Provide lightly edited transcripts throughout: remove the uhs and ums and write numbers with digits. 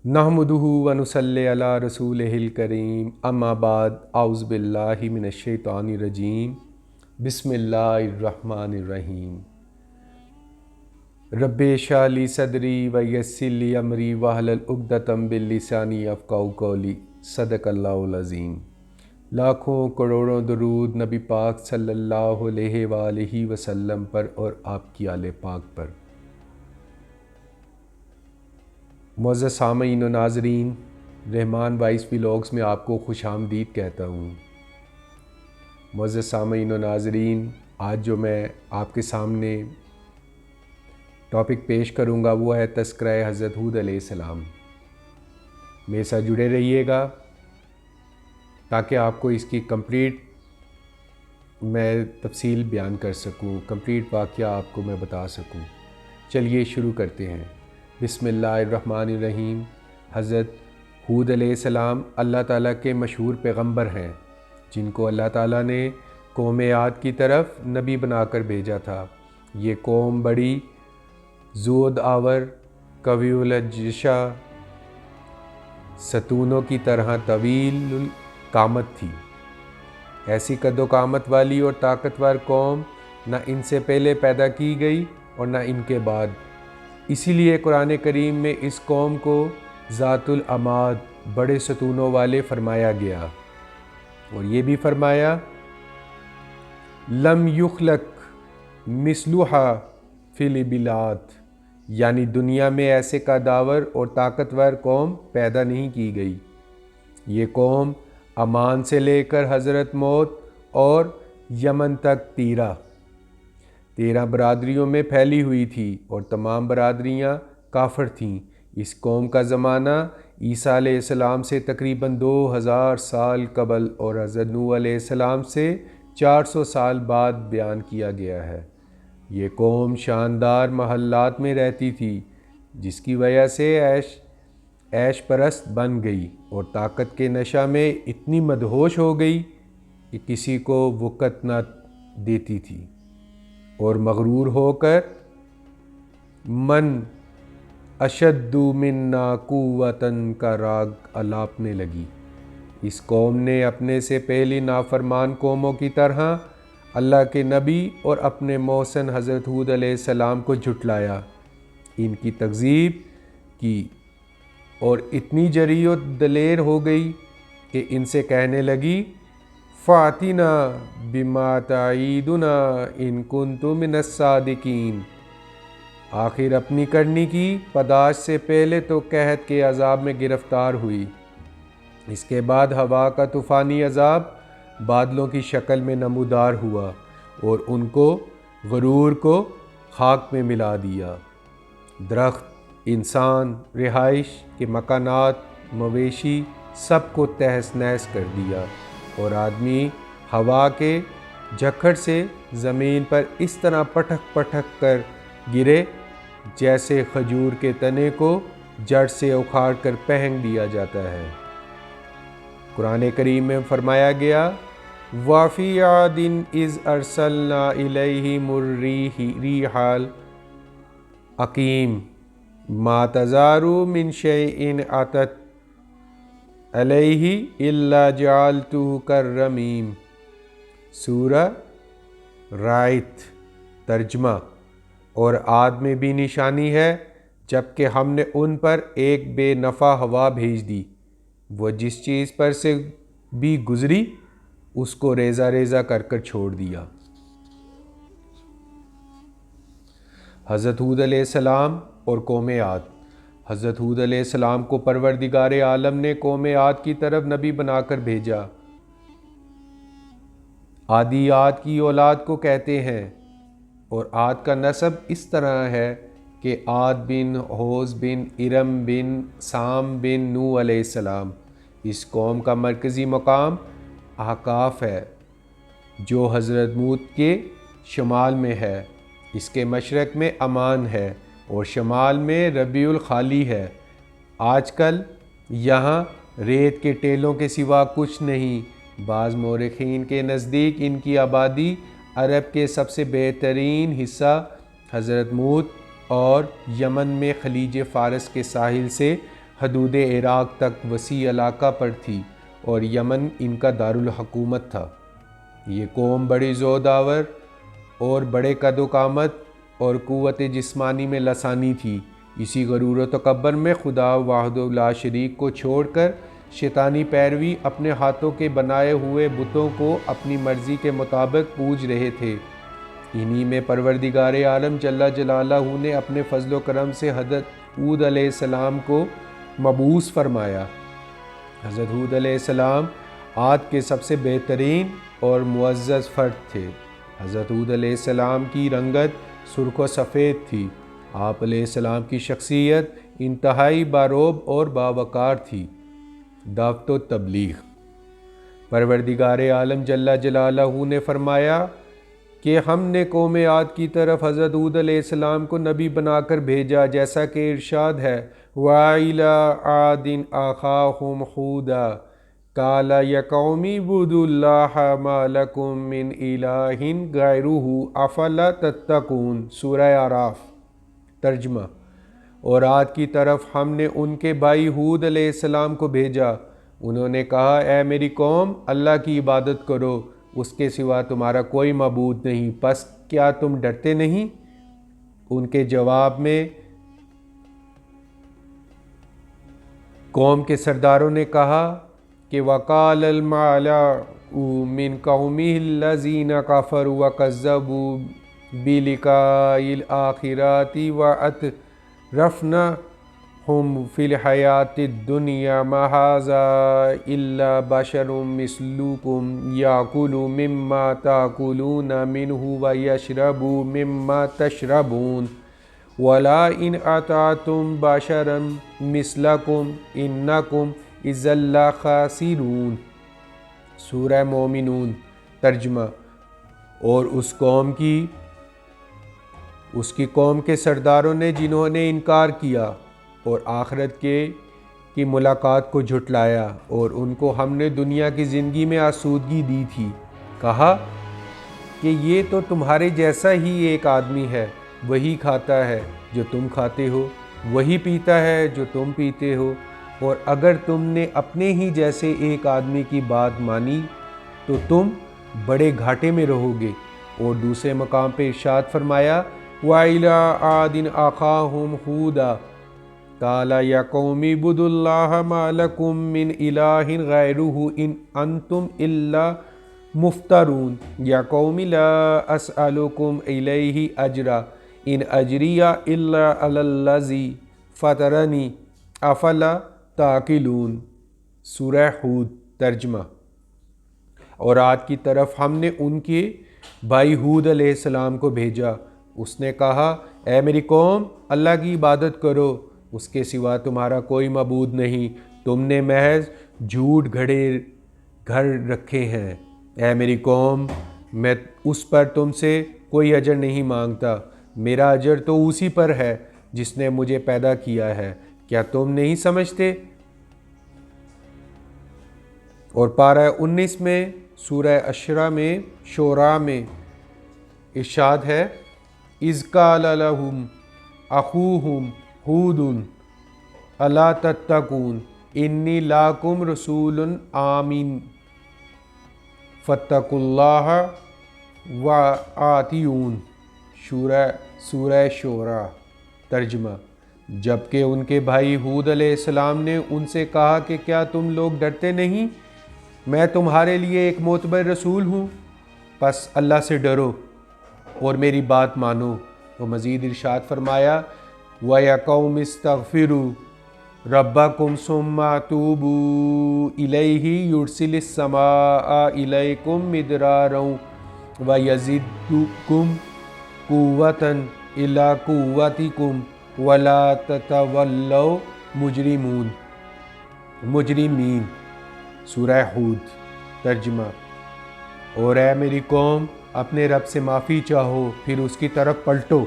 نحمدہ و نصلی علی رسولہ الکریم اما بعد اعوذ باللہ من الشیطان الرجیم بسم اللہ الرحمن الرحیم رب اشرح لی صدری ویسر لی امری واحلل عقدۃ من لسانی یفقہوا قولی صدق اللہ العظیم۔ لاکھوں کروڑوں درود نبی پاک صلی اللہ علیہ وآلہ وسلم پر اور آپ کی آل پاک پر۔ معزز سامعین و ناظرین، رحمان وائس ولاگز میں آپ کو خوش آمدید کہتا ہوں۔ معزز سامعین و ناظرین، آج جو میں آپ کے سامنے ٹاپک پیش کروں گا وہ ہے تذکرہ حضرت ہود علیہ السلام۔ میرے ساتھ جڑے رہیے گا تاکہ آپ کو اس کی کمپلیٹ میں تفصیل بیان کر سکوں، کمپلیٹ واقعہ آپ کو میں بتا سکوں۔ چلیے شروع کرتے ہیں۔ بسم اللہ الرحمن الرحیم۔ حضرت ہود علیہ السلام اللہ تعالیٰ کے مشہور پیغمبر ہیں جن کو اللہ تعالیٰ نے قوم عاد کی طرف نبی بنا کر بھیجا تھا۔ یہ قوم بڑی زود آور، قوی الجشع، ستونوں کی طرح طویل القامت تھی۔ ایسی قد و قامت والی اور طاقتور قوم نہ ان سے پہلے پیدا کی گئی اور نہ ان کے بعد۔ اسی لیے قرآن کریم میں اس قوم کو ذات العماد، بڑے ستونوں والے فرمایا گیا، اور یہ بھی فرمایا لم یخلق مثلھا فی البلاد، یعنی دنیا میں ایسے قداور اور طاقتور قوم پیدا نہیں کی گئی۔ یہ قوم عمان سے لے کر حضرت موت اور یمن تک 13 برادریوں میں پھیلی ہوئی تھی اور تمام برادریاں کافر تھیں۔ اس قوم کا زمانہ عیسیٰ علیہ السلام سے تقریباً 2000 سال قبل اور حضرت نوح علیہ السلام سے 400 سال بعد بیان کیا گیا ہے۔ یہ قوم شاندار محلات میں رہتی تھی جس کی وجہ سے عیش پرست بن گئی اور طاقت کے نشہ میں اتنی مدہوش ہو گئی کہ کسی کو وقت نہ دیتی تھی، اور مغرور ہو کر من اشد منا قوتاً کا راگ الاپنے لگی۔ اس قوم نے اپنے سے پہلی نافرمان قوموں کی طرح اللہ کے نبی اور اپنے محسن حضرت ہود علیہ السلام کو جھٹلایا، ان کی تکذیب کی اور اتنی جری و دلیر ہو گئی کہ ان سے کہنے لگی فَأْتِنَا بِمَا تَعِیدُنَا إِن كُنتَ مِنَ الصَّادِقِینَ۔ آخر اپنی کرنی کی پاداش سے پہلے تو قحط کے عذاب میں گرفتار ہوئی، اس کے بعد ہوا کا طوفانی عذاب بادلوں کی شکل میں نمودار ہوا اور ان کو غرور کو خاک میں ملا دیا۔ درخت، انسان، رہائش کے مکانات، مویشی سب کو تہس نہس کر دیا، اور آدمی ہوا کے جھکڑ سے زمین پر اس طرح پٹک پٹک کر گرے جیسے کھجور کے تنے کو جڑ سے اکھاڑ کر پھینک دیا جاتا ہے۔ قرآن کریم میں فرمایا گیا وَفِي عَادٍ إِذْ أَرْسَلْنَا إِلَيْهِمُ الرِّيحَ الْعَقِيمَ مَا تَذَرُ مِنْ شَيْءٍ أَتَتْ علیہ الا جعلتہ کالرمیم۔ سورہ رعد۔ ترجمہ: اور عاد میں بھی نشانی ہے جبکہ ہم نے ان پر ایک بے نفع ہوا بھیج دی، وہ جس چیز پر سے بھی گزری اس کو ریزہ ریزہ کر کر چھوڑ دیا۔ حضرت ہود علیہ السلام اور قوم عاد۔ حضرت ہود علیہ السلام کو پروردگار عالم نے قوم عاد کی طرف نبی بنا کر بھیجا۔ عادی عاد کی اولاد کو کہتے ہیں، اور عاد کا نسب اس طرح ہے کہ عاد بن حوز بن ارم بن سام بن نوح علیہ السلام۔ اس قوم کا مرکزی مقام احقاف ہے جو حضرت موت کے شمال میں ہے، اس کے مشرق میں عمان ہے اور شمال میں ربیع الخالی ہے۔ آج کل یہاں ریت کے ٹیلوں کے سوا کچھ نہیں۔ بعض مورخین کے نزدیک ان کی آبادی عرب کے سب سے بہترین حصہ حضرت موت اور یمن میں خلیج فارس کے ساحل سے حدود عراق تک وسیع علاقہ پر تھی اور یمن ان کا دارالحکومت تھا۔ یہ قوم بڑی زوردآور اور بڑے قد و قامت اور قوت جسمانی میں لسانی تھی۔ اسی غرور و تکبر میں خدا واحد لا شریک کو چھوڑ کر شیطانی پیروی اپنے ہاتھوں کے بنائے ہوئے بتوں کو اپنی مرضی کے مطابق پوج رہے تھے۔ انہی میں پروردگار عالم جل جلالہ نے اپنے فضل و کرم سے حضرت ہود علیہ السلام کو مبعوث فرمایا۔ حضرت ہود علیہ السلام عاد کے سب سے بہترین اور معزز فرد تھے۔ حضرت ہود علیہ السلام کی رنگت سرخ و سفید تھی۔ آپ علیہ السلام کی شخصیت انتہائی باروب اور باوقار تھی۔ دعوت و تبلیغ۔ پروردگار عالم جل جلالہ نے فرمایا کہ ہم نے قوم عاد کی طرف حضرت ہود علیہ السلام کو نبی بنا کر بھیجا، جیسا کہ ارشاد ہے وَإِلَىٰ عَادٍ أَخَاهُمْ هُودًا قَالَ يَا قَوْمِ اعْبُدُوا اللَّهَ مَا لَكُم مِّنْ إِلَٰهٍ غَيْرُهُ أَفَلَا تَتَّقُونَ سورہ اعراف۔ ترجمہ۔ اور عاد کی طرف ہم نے ان کے بھائی ہود علیہ السلام کو بھیجا، انہوں نے کہا اے میری قوم اللہ کی عبادت کرو، اس کے سوا تمہارا کوئی معبود نہیں، پس کیا تم ڈرتے نہیں؟ ان کے جواب میں قوم کے سرداروں نے کہا کہ وَقَالَ الْمَلَأُ مِنْ قَوْمِهِ الَّذِينَ كَفَرُوا وَكَذَّبُوا بِلِقَاءِ الْآخِرَةِ وَأَتْرَفْنَاهُمْ فِي الْحَيَاةِ الدُّنْيَا مَا هَٰذَا إِلَّا بَشَرٌ مِّثْلُكُمْ يَأْكُلُ مِمَّا تَأْكُلُونَ مِنْهُ وَيَشْرَبُ مِمَّا تَشْرَبُونَ وَلَئِنْ أَطَعْتُمْ بَشَرًا مِّثْلَكُمْ إِنَّكُمْ إِذًا لَخَاسِرُونَ سورہ مومنون۔ ترجمہ۔ اور اس کی قوم کے سرداروں نے جنہوں نے انکار کیا اور آخرت کی ملاقات کو جھٹلایا اور ان کو ہم نے دنیا کی زندگی میں آسودگی دی تھی، کہا کہ یہ تو تمہارے جیسا ہی ایک آدمی ہے، وہی کھاتا ہے جو تم کھاتے ہو، وہی پیتا ہے جو تم پیتے ہو، اور اگر تم نے اپنے ہی جیسے ایک آدمی کی بات مانی تو تم بڑے گھاٹے میں رہو گے۔ اور دوسرے مقام پہ ارشاد فرمایا وَإِلَىٰ عَادٍ أَخَاهُمْ هُودًا قَالَ يَا قَوْمِ اعْبُدُوا اللَّهَ مَا لَكُم مِّنْ إِلَٰهٍ غَيْرُهُ إِنْ أَنْتُمْ إِلَّا مُفْتَرُونَ يَا قَوْمِ لَا أَسْأَلُكُمْ إِلَيْهِ أَجْرًا إِنْ أَجْرِيَ إِلَّا عَلَى الَّذِي فَطَرَنِي أَفَلَا تَعْقِلُونَ سورہ ہود۔ ترجمہ۔ اور عاد کی طرف ہم نے ان کے بھائی ہود علیہ السلام کو بھیجا، اس نے کہا اے میری قوم اللہ کی عبادت کرو، اس کے سوا تمہارا کوئی معبود نہیں، تم نے محض جھوٹ گھڑے گھر رکھے ہیں۔ اے میری قوم میں اس پر تم سے کوئی اجر نہیں مانگتا، میرا اجر تو اسی پر ہے جس نے مجھے پیدا کیا ہے، کیا تم نہیں سمجھتے؟ اور پارہ 19 میں سورہ اشرا میں شعراء میں ارشاد ہے اذ قال لهم اخوهم ہود الا تتقون انی لاکم رسول امین فاتقوا اللہ وأطیعون سورہ شعراء۔ ترجمہ۔ جبکہ ان کے بھائی ہود علیہ السلام نے ان سے کہا کہ کیا تم لوگ ڈرتے نہیں، میں تمہارے لیے ایک معتبر رسول ہوں، پس اللہ سے ڈرو اور میری بات مانو۔ وہ مزید ارشاد فرمایا وَيَا قَوْمِ اسْتَغْفِرُوا رَبَّكُمْ ثُمَّ تُوبُوا إِلَيْهِ يُرْسِلِ السَّمَاءَ عَلَيْكُمْ مِدْرَارًا وَيَزِدْكُمْ قُوَّةً إِلَىٰ قُوَّتِكُمْ وَلَا تَتَوَلَّوْا مجرمین سورہ ہود۔ ترجمہ۔ اور اے میری قوم اپنے رب سے معافی چاہو پھر اس کی طرف پلٹو،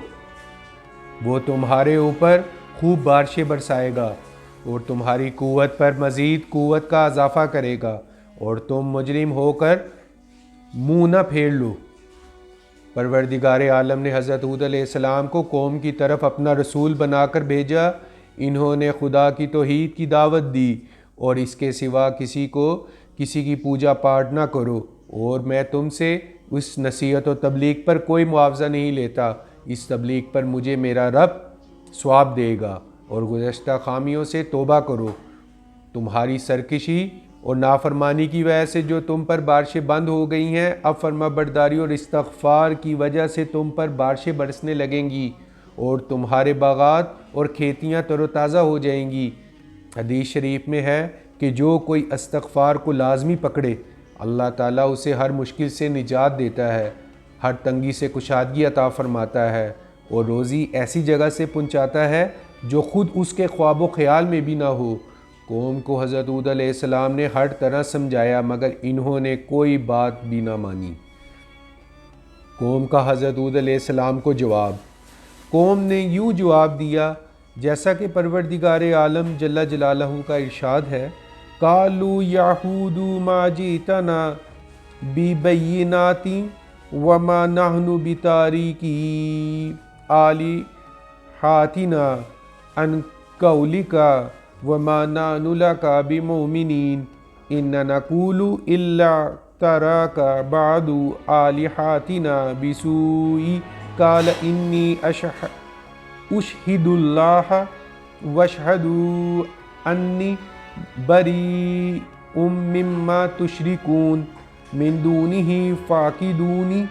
وہ تمہارے اوپر خوب بارشیں برسائے گا اور تمہاری قوت پر مزید قوت کا اضافہ کرے گا اور تم مجرم ہو کر منہ نہ پھیر لو۔ پروردگار عالم نے حضرت ہود علیہ السلام کو قوم کی طرف اپنا رسول بنا کر بھیجا انہوں نے خدا کی توحید کی دعوت دی اور اس کے سوا کسی کی پوجا پاٹ نہ کرو، اور میں تم سے اس نصیحت و تبلیغ پر کوئی معاوضہ نہیں لیتا، اس تبلیغ پر مجھے میرا رب ثواب دے گا، اور گزشتہ خامیوں سے توبہ کرو۔ تمہاری سرکشی اور نافرمانی کی وجہ سے جو تم پر بارشیں بند ہو گئی ہیں، اب فرما برداری اور استغفار کی وجہ سے تم پر بارشیں برسنے لگیں گی اور تمہارے باغات اور کھیتیاں تر و تازہ ہو جائیں گی۔ حدیث شریف میں ہے کہ جو کوئی استغفار کو لازمی پکڑے، اللہ تعالیٰ اسے ہر مشکل سے نجات دیتا ہے، ہر تنگی سے کشادگی عطا فرماتا ہے، اور روزی ایسی جگہ سے پہنچاتا ہے جو خود اس کے خواب و خیال میں بھی نہ ہو۔ قوم کو حضرت ہود علیہ السلام نے ہر طرح سمجھایا مگر انہوں نے کوئی بات بھی نہ مانی۔ قوم کا حضرت ہود علیہ السلام کو جواب۔ قوم نے یوں جواب دیا جیسا کہ پروردگار عالم جل جلالہ کا ارشاد ہے، قالوا یا ہود ما جئتنا ببینات وما نحن بتاریکی آلہتنا عن قولک وما نحن لک بمؤمنین ان نقول الا تراک بعض آلہتنا بسوء قال انی اشہد اللہ واشہدوا انی بریء مما تشرکون من دونہ فاعبدونی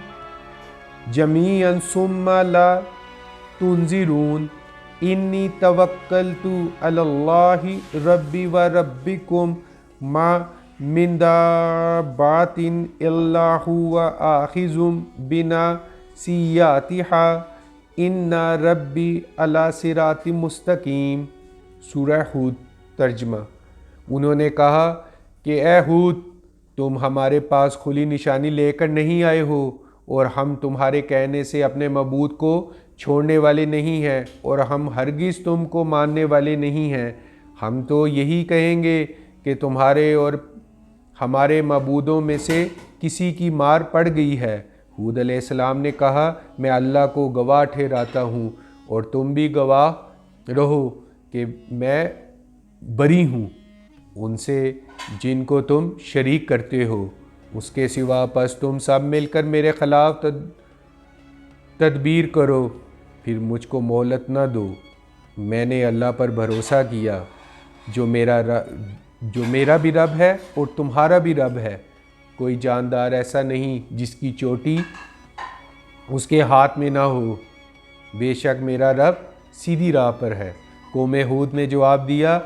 جمیعا ثم لا تنظرون انی توکلت علی اللہ ربی و ربکم ما من دابۃ الا هو آخذ بناصیتها ان ربی علی صراط مستقیم۔ سورہ ہود ترجمہ۔ انہوں نے کہا کہ اے ہود، تم ہمارے پاس کھلی نشانی لے کر نہیں آئے ہو، اور ہم تمہارے کہنے سے اپنے معبود کو چھوڑنے والے نہیں ہیں، اور ہم ہرگز تم کو ماننے والے نہیں ہیں۔ ہم تو یہی کہیں گے کہ تمہارے اور ہمارے معبودوں میں سے کسی کی مار پڑ گئی ہے۔ ہود علیہ السلام نے کہا، میں اللہ کو گواہ ٹھہراتا ہوں اور تم بھی گواہ رہو کہ میں بری ہوں ان سے جن کو تم شریک کرتے ہو۔ اس کے سوا پس تم سب مل کر میرے خلاف تدبیر کرو، پھر مجھ کو مہلت نہ دو۔ میں نے اللہ پر بھروسہ کیا جو میرا بھی رب ہے اور تمہارا بھی رب ہے۔ کوئی جاندار ایسا نہیں جس کی چوٹی اس کے ہاتھ میں نہ ہو، بے شک میرا رب سیدھی راہ پر ہے۔ قوم ہود نے جواب دیا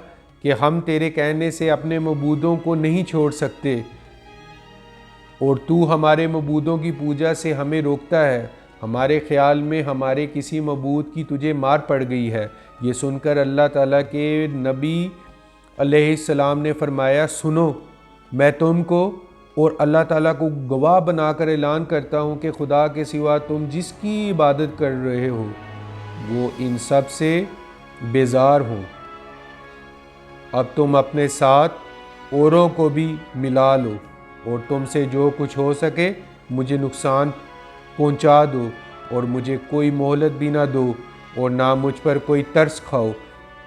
کہ ہم تیرے کہنے سے اپنے معبودوں کو نہیں چھوڑ سکتے، اور تو ہمارے معبودوں کی پوجا سے ہمیں روکتا ہے۔ ہمارے خیال میں ہمارے کسی معبود کی تجھے مار پڑ گئی ہے۔ یہ سن کر اللہ تعالیٰ کے نبی علیہ السلام نے فرمایا، سنو، میں تم کو اور اللہ تعالیٰ کو گواہ بنا کر اعلان کرتا ہوں کہ خدا کے سوا تم جس کی عبادت کر رہے ہو وہ ان سب سے بیزار ہوں۔ اب تم اپنے ساتھ اوروں کو بھی ملا لو، اور تم سے جو کچھ ہو سکے مجھے نقصان پہنچا دو، اور مجھے کوئی مہلت بھی نہ دو، اور نہ مجھ پر کوئی ترس کھاؤ۔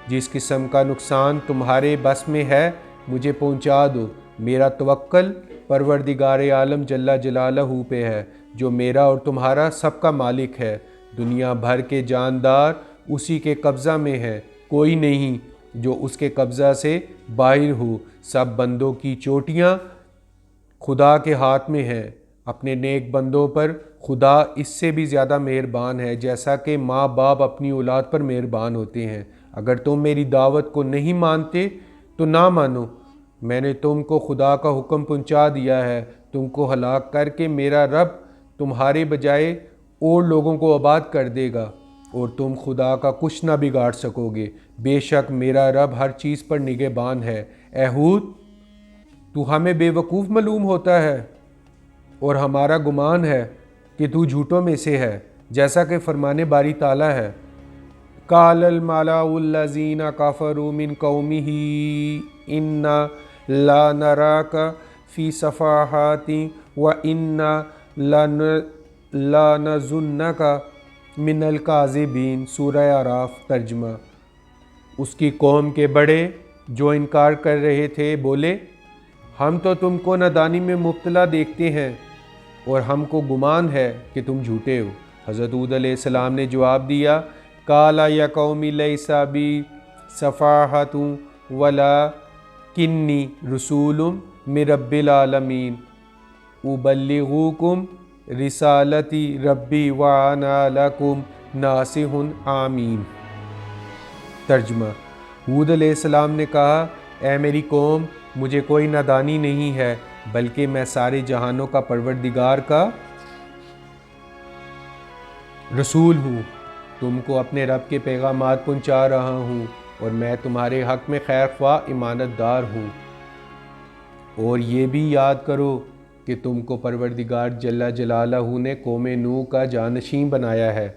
جس قسم کا نقصان تمہارے بس میں ہے مجھے پہنچا دو۔ میرا توکل پروردگار عالم جل جلالہ پہ ہے، جو میرا اور تمہارا سب کا مالک ہے۔ دنیا بھر کے جاندار اسی کے قبضہ میں ہے، کوئی نہیں جو اس کے قبضہ سے باہر ہو۔ سب بندوں کی چوٹیاں خدا کے ہاتھ میں ہیں۔ اپنے نیک بندوں پر خدا اس سے بھی زیادہ مہربان ہے، جیسا کہ ماں باپ اپنی اولاد پر مہربان ہوتے ہیں۔ اگر تم میری دعوت کو نہیں مانتے تو نہ مانو، میں نے تم کو خدا کا حکم پہنچا دیا ہے۔ تم کو ہلاک کر کے میرا رب تمہارے بجائے اور لوگوں کو آباد کر دے گا، اور تم خدا کا کچھ نہ بگاڑ سکو گے۔ بے شک میرا رب ہر چیز پر نگہبان ہے۔ اے ہود، تو ہمیں بے وقوف معلوم ہوتا ہے، اور ہمارا گمان ہے کہ تو جھوٹوں میں سے ہے، جیسا کہ فرمان باری تعالیٰ ہے۔ قال الملأ الذین کفروا من قومہ انا لا نراک فی صفاحات وانا لنظنک من الکاذبین۔ سورہ اعراف ترجمہ۔ اس کی قوم کے بڑے جو انکار کر رہے تھے بولے ہم تو تم کو نادانی میں مبتلا دیکھتے ہیں اور ہم کو گمان ہے کہ تم جھوٹے ہو۔ حضرت ہود علیہ السلام نے جواب دیا قالا یا قوم لیس بی صفاحۃ ولکنی رسول من رب العالمین ابلغکم رسالتی ربی وانا لکم ناصح آمین۔ ترجمہ: ہود علیہ السلام نے کہا اے میری قوم، مجھے کوئی نادانی نہیں ہے بلکہ میں سارے جہانوں کا پروردگار کا رسول ہوں، تم کو اپنے رب کے پیغامات پہنچا رہا ہوں اور میں تمہارے حق میں خیر خواہ امانت دار ہوں۔ اور یہ بھی یاد کرو کہ تم کو پروردگار جل جلالہ نے قوم نوح کا جانشین بنایا ہے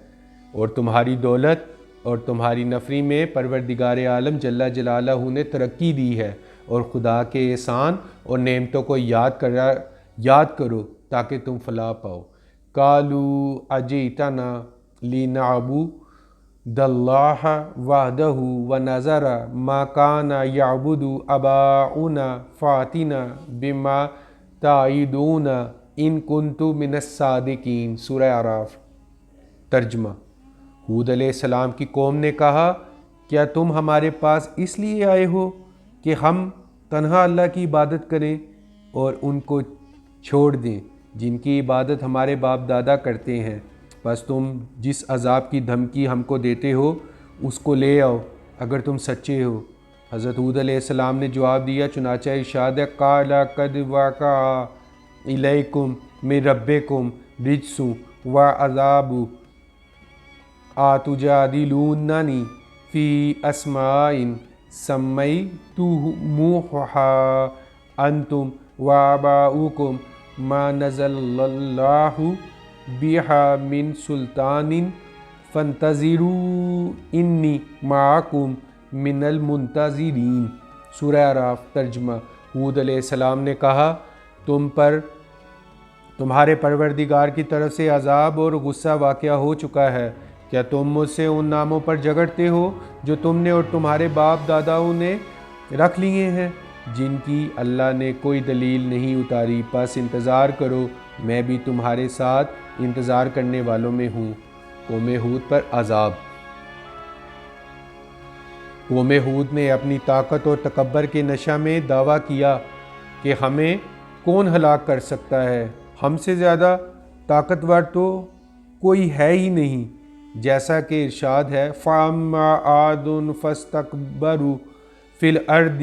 اور تمہاری دولت اور تمہاری نفری میں پروردگار عالم جل جلالہ نے ترقی دی ہے، اور خدا کے احسان اور نعمتوں کو یاد کرو تاکہ تم فلاح پاؤ۔ قالوا اجئتنا لنعبد اللہ وحدہ ونذر ما کان یعبد آباؤنا فاتنا بما تعدنا ان کنت من الصادقین۔ سورہ اعراف۔ ترجمہ: ہود علیہ السلام کی قوم نے کہا کیا تم ہمارے پاس اس لیے آئے ہو کہ ہم تنہا اللہ کی عبادت کریں اور ان کو چھوڑ دیں جن کی عبادت ہمارے باپ دادا کرتے ہیں؟ بس تم جس عذاب کی دھمکی ہم کو دیتے ہو اس کو لے آؤ اگر تم سچے ہو۔ حضرت ہود علیہ السلام نے جواب دیا، چنانچہ ارشاد ہے قال قد وقع الیکم من ربکم رجس وعذاب اتجادلوننی فی اسماء سمیتموہا انتم وآباؤکم ما نزل اللہ بہا من سلطان فانتظروا انی معکم من المنتظرین۔ سورہ اعراف۔ ترجمہ: ہود علیہ السلام نے کہا تم پر تمہارے پروردگار کی طرف سے عذاب اور غصہ واقع ہو چکا ہے، کیا تم مجھ سے ان ناموں پر جھگڑتے ہو جو تم نے اور تمہارے باپ داداؤں نے رکھ لیے ہیں جن کی اللہ نے کوئی دلیل نہیں اتاری؟ پس انتظار کرو، میں بھی تمہارے ساتھ انتظار کرنے والوں میں ہوں۔ قوم ہود پر عذاب۔ قوم ہود نے اپنی طاقت اور تکبر کے نشہ میں دعویٰ کیا کہ ہمیں کون ہلاک کر سکتا ہے، ہم سے زیادہ طاقتور تو کوئی ہے ہی نہیں، جیسا کہ ارشاد ہے فَأَمَّا عَادٌ فَاسْتَكْبَرُوا فِي الْأَرْضِ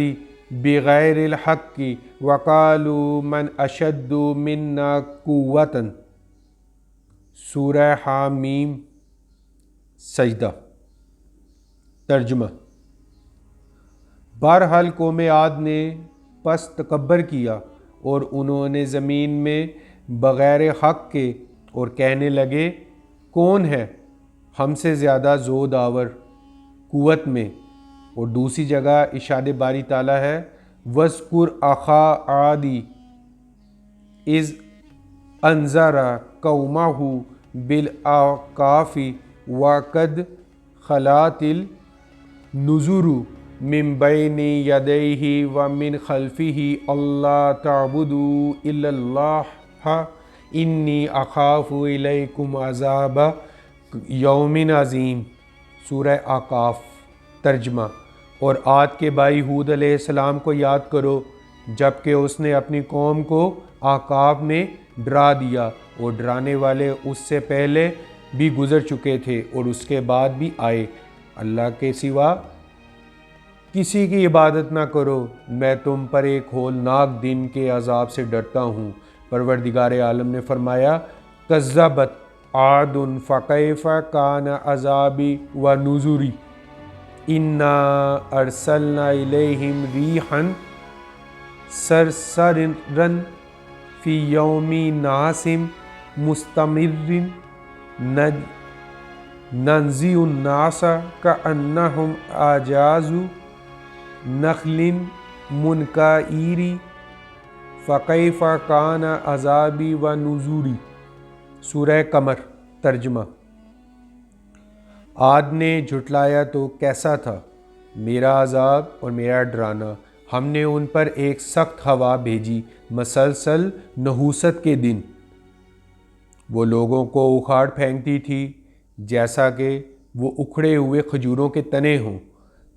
بِغَيْرِ الْحَقِّ وَقَالُوا مَنْ أَشَدُّ مِنَّا قُوَّةً۔ سورہ حامیم۔ سجدہ۔ ترجمہ: بہرحال قوم عاد نے پس تکبر کیا اور انہوں نے زمین میں بغیر حق کے اور کہنے لگے کون ہے ہم سے زیادہ زود آور قوت میں۔ اور دوسری جگہ ارشاد باری تعالیٰ ہے وَاذْكُرْ أَخَا عَادٍ إِذْ أَنذَرَ قَوْمَهُ بِالْأَحْقَافِ وَقَدْ خَلَتِ النُّذُرُ مِنْ بَيْنِ يَدَيْهِ وَمِنْ خَلْفِهِ أَلَّا تَعْبُدُوا إِلَّا اللَّهَ إِنِّي أَخَافُ عَلَيْكُمْ عَذَابَ یوم عظیم۔ سورہ احقاف۔ ترجمہ: اور عاد کے بھائی ہود علیہ السلام کو یاد کرو جب کہ اس نے اپنی قوم کو احقاف میں ڈرا دیا، اور ڈرانے والے اس سے پہلے بھی گزر چکے تھے اور اس کے بعد بھی آئے۔ اللہ کے سوا کسی کی عبادت نہ کرو، میں تم پر ایک ہولناک دن کے عذاب سے ڈرتا ہوں۔ پروردگار عالم نے فرمایا کذبت عاد فکیف کان عذابی ونذری انا ارسلنا الیہم ریحا صرصرا فی یوم نحس مستمر ننزع الناس کأنہم اعجاز نخل منقعر فکیف کان عذابی ونذری۔ سورہ قمر۔ ترجمہ: عاد نے جھٹلایا تو کیسا تھا میرا عذاب اور میرا ڈرانا، ہم نے ان پر ایک سخت ہوا بھیجی مسلسل نحوست کے دن، وہ لوگوں کو اکھاڑ پھینکتی تھی جیسا کہ وہ اکھڑے ہوئے کھجوروں کے تنے ہوں۔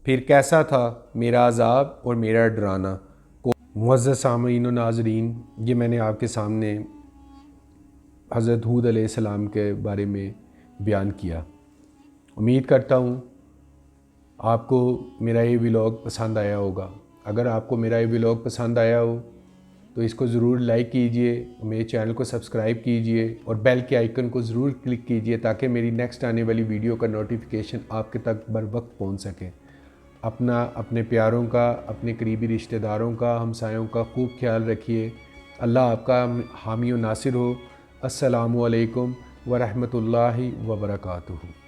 پھر کیسا تھا میرا عذاب اور میرا ڈرانا۔ معزز سامعین و ناظرین، یہ میں نے آپ کے سامنے حضرت ہود علیہ السلام کے بارے میں بیان کیا۔ امید کرتا ہوں آپ کو میرا یہ ولاگ پسند آیا ہوگا۔ اگر آپ کو میرا یہ ولاگ پسند آیا ہو تو اس کو ضرور لائک کیجئے، میرے چینل کو سبسکرائب کیجئے اور بیل کے آئیکن کو ضرور کلک کیجئے تاکہ میری نیکسٹ آنے والی ویڈیو کا نوٹیفیکیشن آپ کے تک بر وقت پہنچ سکے۔ اپنے پیاروں کا، اپنے قریبی رشتہ داروں کا، ہمسایوں کا خوب خیال رکھیے۔ اللہ آپ کا حامی و ناصر ہو۔ السلام علیکم ورحمۃ اللہ وبرکاتہ۔